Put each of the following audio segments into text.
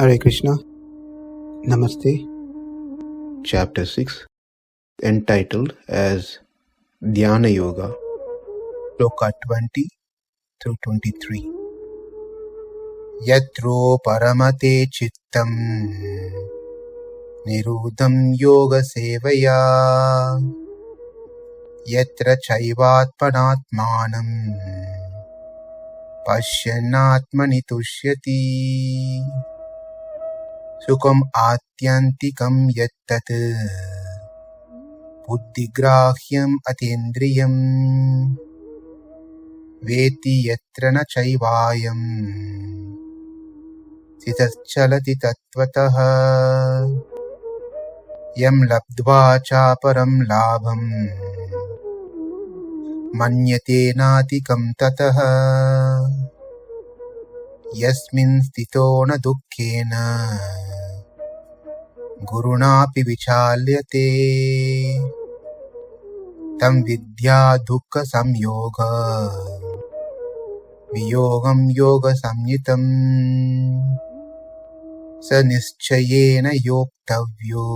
Hare Krishna. Namaste. Chapter 6, entitled as Dhyana Yoga, Sloka 20 through 23. Yatroparamate cittaṁ niruddhaṁ yoga-sevayā yatra caivātmanātmānaṁ paśyann ātmani tuṣyati sukham ātyantikaṁ yattat buddhi-grāhyam atīndriyam vetti yatra na caivāyaṁ calati tattvataḥ yam labdhvā cāparaṁ lābhaṁ manyate nādhikaṁ tataḥ yasmin sthito na duḥkhena gurunapi vichalyate tam vidya duḥkha-saṁyoga viyogam yoga-saṁjñitam sa nischayena yoktavyo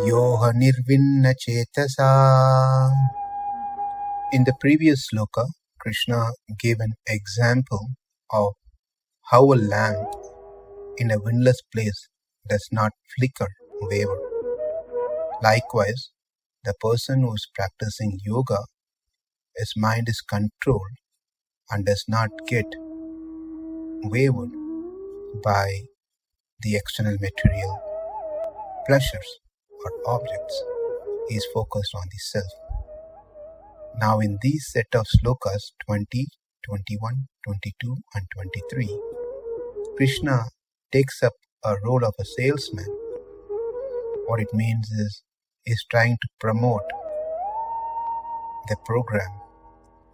yoha nirvinna cetasa. In the previous sloka, Krishna gave an example of how a lamp in a windless place does not flicker, waver. Likewise, the person who is practicing yoga, his mind is controlled and does not get wavered by the external material pleasures or objects. He is focused on the self. Now in these set of slokas 20, 21, 22 and 23, Krishna takes up a role of a salesman. What it means is, he's trying to promote the program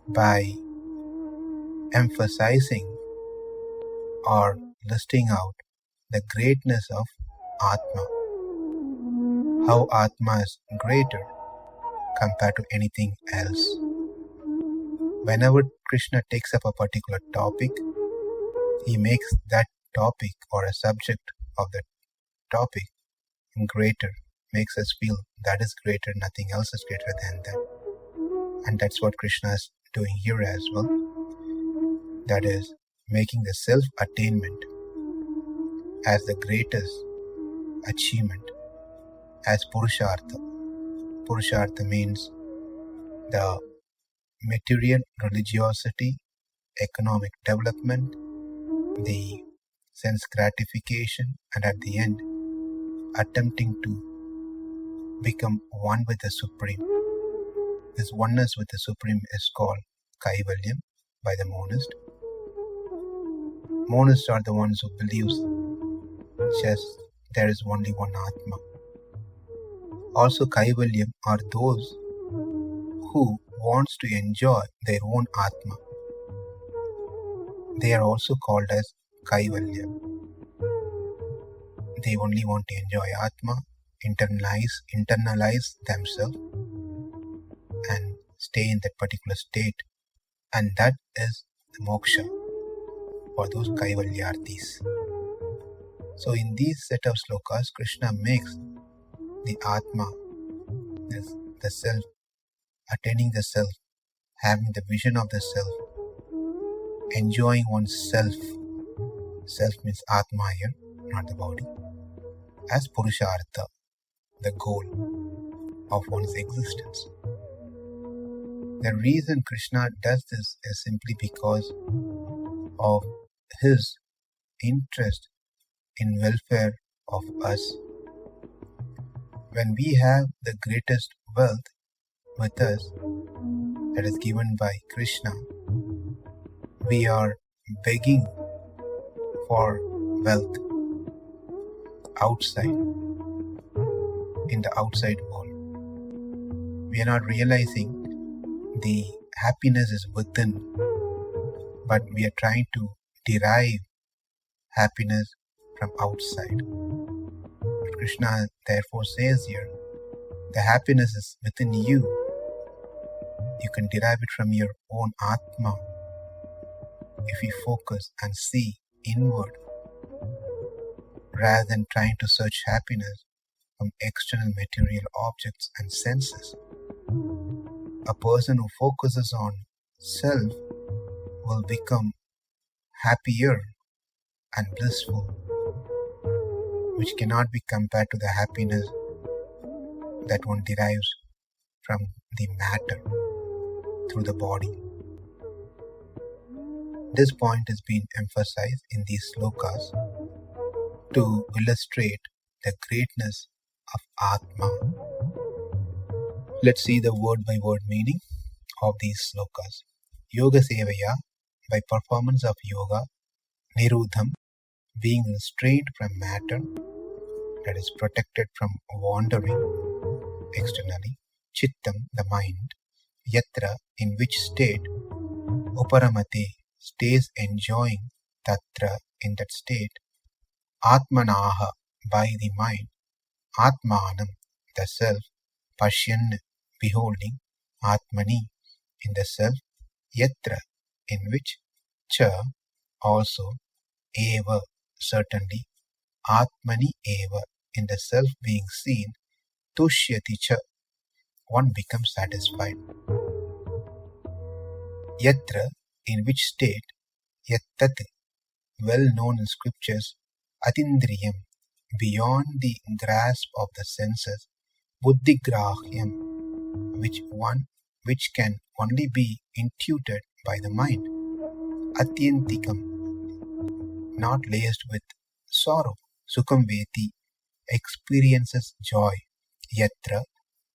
by emphasizing or listing out the greatness of Atma. How Atma is greater compared to anything else. Whenever Krishna takes up a particular topic, he makes that topic or a subject of that topic greater, makes us feel that is greater, nothing else is greater than that. And that's what Krishna is doing here as well. That is, making the self-attainment as the greatest achievement, as Purushartha. Purushartha means the material religiosity, economic development, the sense gratification, and at the end, attempting to become one with the Supreme. This oneness with the Supreme is called caivāyaṁ by the monist. Monists are the ones who believes just there is only one Atma. Also, caivāyaṁ are those who wants to enjoy their own Atma. They are also called as caivāyaṁ. They only want to enjoy Atma, internalize themselves and stay in that particular state. And that is the moksha for those caivālyartis. So in these set of slokas, Krishna makes the Atma, the self, attaining the self, having the vision of the self, enjoying oneself. Self means Atma here, not the body, as Purushartha, the goal of one's existence. The reason Krishna does this is simply because of his interest in welfare of us. When we have the greatest wealth with us, that is given by Krishna, we are begging for wealth outside, in the outside world. We are not realizing the happiness is within, but we are trying to derive happiness from outside. But Krishna therefore says here, the happiness is within you. You can derive it from your own Atma. If you focus and see inward, rather than trying to search happiness from external material objects and senses. A person who focuses on self will become happier and blissful, which cannot be compared to the happiness that one derives from the matter through the body. This point is being emphasized in these slokas to illustrate the greatness of Atma. Let's see the word-by-word meaning of these slokas. Yoga-sevayā, by performance of yoga, niruddhaṁ, being restrained from matter, that is protected from wandering externally, cittaṁ, the mind, yatra, in which state, paramate, stays enjoying, tatra, in that state, ātmanāh, by the mind, ātmanam, the self, paśyann, beholding, ātmani, in the self, yatra, in which, ca, also, eva, certainly, ātmani eva, in the self being seen, tuṣyati, one becomes satisfied. Yatra, in which state, yattat, well known in scriptures, atīndriyam, beyond the grasp of the senses, buddhi-grāhyam, which can only be intuited by the mind, ātyantikaṁ, not laced with sorrow, sukham vetti, experiences joy, yatra,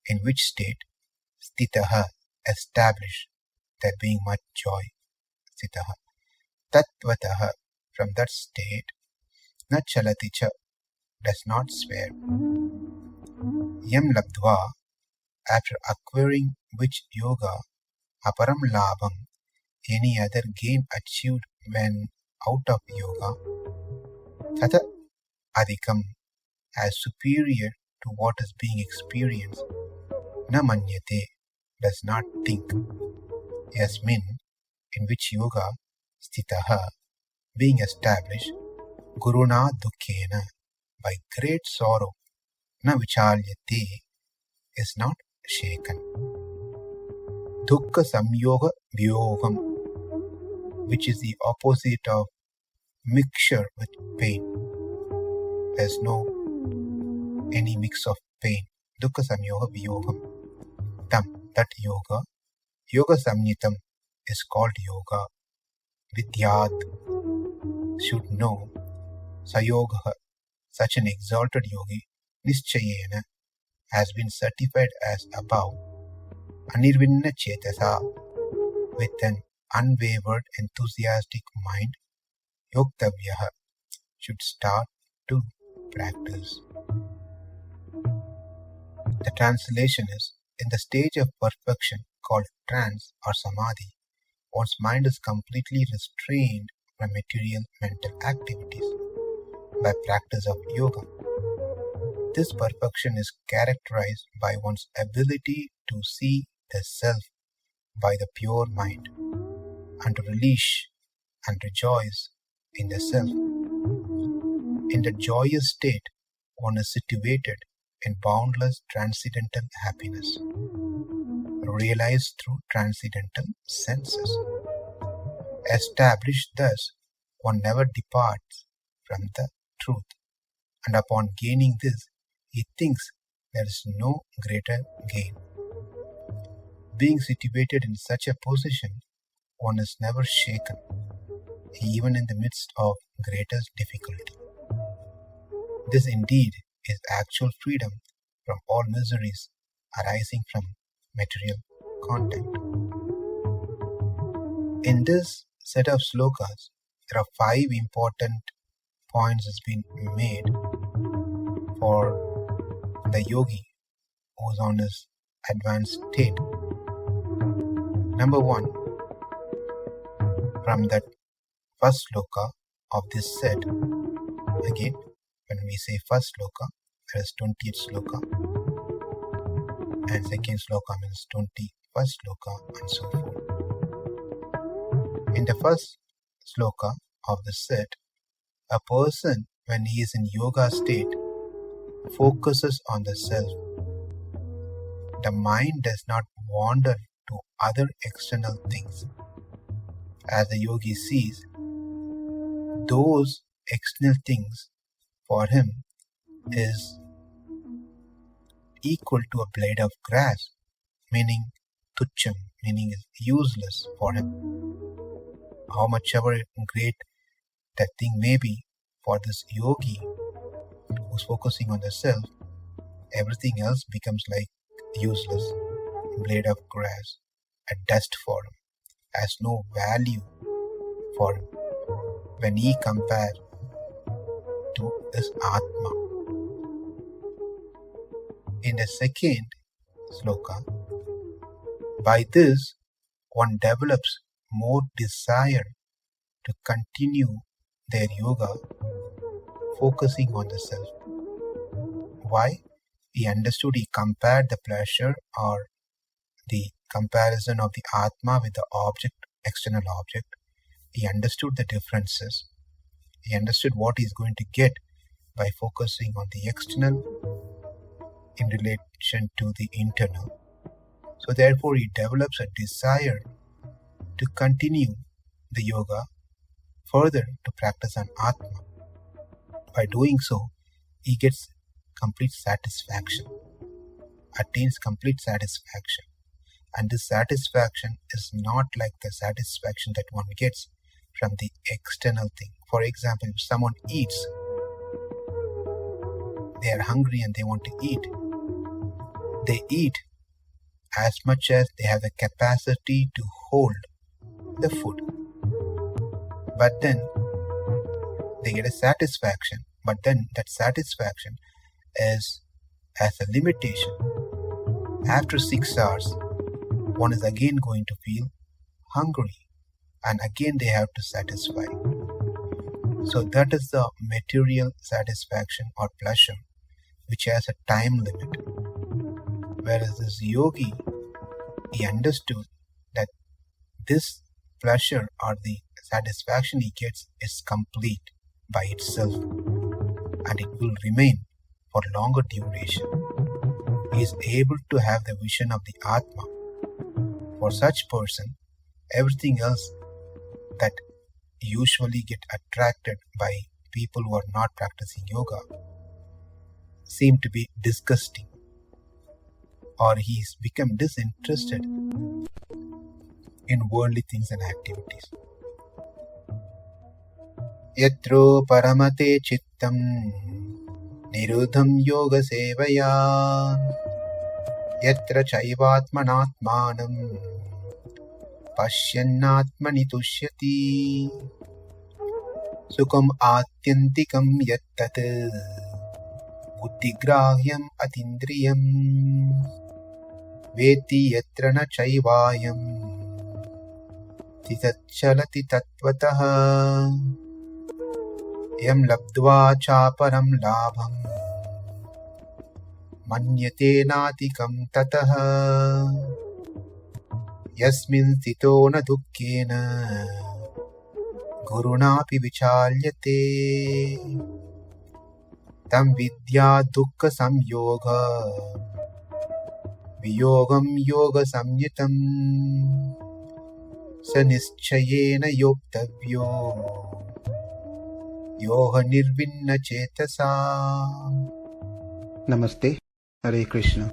in which state, sthitaḥ, established, there being much joy, sthitaḥ, tattvataḥ, from that state, na calati, does not swear, yam labdhvā, after acquiring which yoga, aparam lābhaṁ, any other gain achieved when out of yoga, tataḥ, as superior to what is being experienced, na manyate, does not think, yasmin, in which yoga, sthitaḥ, being established, guruna duḥkhena, by great sorrow, na vichalyate, is not shaken. Duḥkha-saṁyoga vyogam, which is the opposite of mixture with pain. There is no any mix of pain. Duḥkha-saṁyoga vyogam. Tam, that yoga, yoga-saṁjñitam, is called yoga. Vidyāt, should know. Sayoga, such an exalted yogi, nischayena, has been certified as above. Anirvinna cetasa, with an unwavered enthusiastic mind, yoga-sevayā, should start to practice. The translation is, in the stage of perfection called trance or samadhi, one's mind is completely restrained from material mental activities by practice of yoga. This perfection is characterized by one's ability to see the self by the pure mind and to release and rejoice in the self. In the joyous state, one is situated in boundless transcendental happiness, realized through transcendental senses. Established thus, one never departs from the truth, and upon gaining this, he thinks there is no greater gain. Being situated in such a position, one is never shaken, even in the midst of greatest difficulty. This indeed is actual freedom from all miseries arising from material content. In this set of slokas, there are 5 important points has been made for the yogi who is on his advanced state. Number 1, from that first sloka of this set, again, when we say first sloka, there is 20th sloka, and second sloka means 21st sloka, and so forth. In the first sloka of the set, a person when he is in yoga state, focuses on the self. The mind does not wander to other external things. As the yogi sees, those external things for him is equal to a blade of grass, meaning tuṣyam, meaning is useless for him. How much ever great that thing may be, for this yogi who's focusing on the self, everything else becomes like useless, blade of grass, a dust for him, has no value for him when he compares to this Atma. In the second Sloka, by this one develops more desire to continue their yoga, focusing on the self. Why? He understood, he compared the pleasure or the comparison of the Atma with the object, external object. He understood the differences. He understood what he is going to get by focusing on the external in relation to the internal. So therefore he develops a desire to continue the yoga further, to practice on Atma. By doing so, he gets complete satisfaction, attains complete satisfaction. And this satisfaction is not like the satisfaction that one gets from the external thing. For example, if someone eats, they are hungry and they want to eat. They eat as much as they have the capacity to hold the food. But then they get a satisfaction. But then that satisfaction has a limitation. After 6 hours, one is again going to feel hungry, and again they have to satisfy. So that is the material satisfaction or pleasure, which has a time limit. Whereas this yogi, he understood that this pleasure or the satisfaction he gets is complete by itself, and it will remain for longer duration. He is able to have the vision of the Atma. For such person, everything else that usually get attracted by people who are not practicing yoga seem to be disgusting, or he's become disinterested in worldly things and activities. Yatroparamate cittaṁ niruddhaṁ yoga-sevayā yatra caivātmanātmānaṁ paśyann ātmani tuṣyati sukham ātyantikaṁ yattat buddhi-grāhyam atīndriyam vetti yatra na caivāyaṁ calati tattvataḥ yam labdhvā cāparaṁ lābhaṁ manyate nādhikaṁ tataḥ yasmin sthito na duḥkha-na gurunapi vicālyate tam vidya duḥkha-saṁyoga viyogam yoga-saṁjñitam sa nischayena yoktavyo yoga nirvinna cetasa. Namaste. Hare Krishna.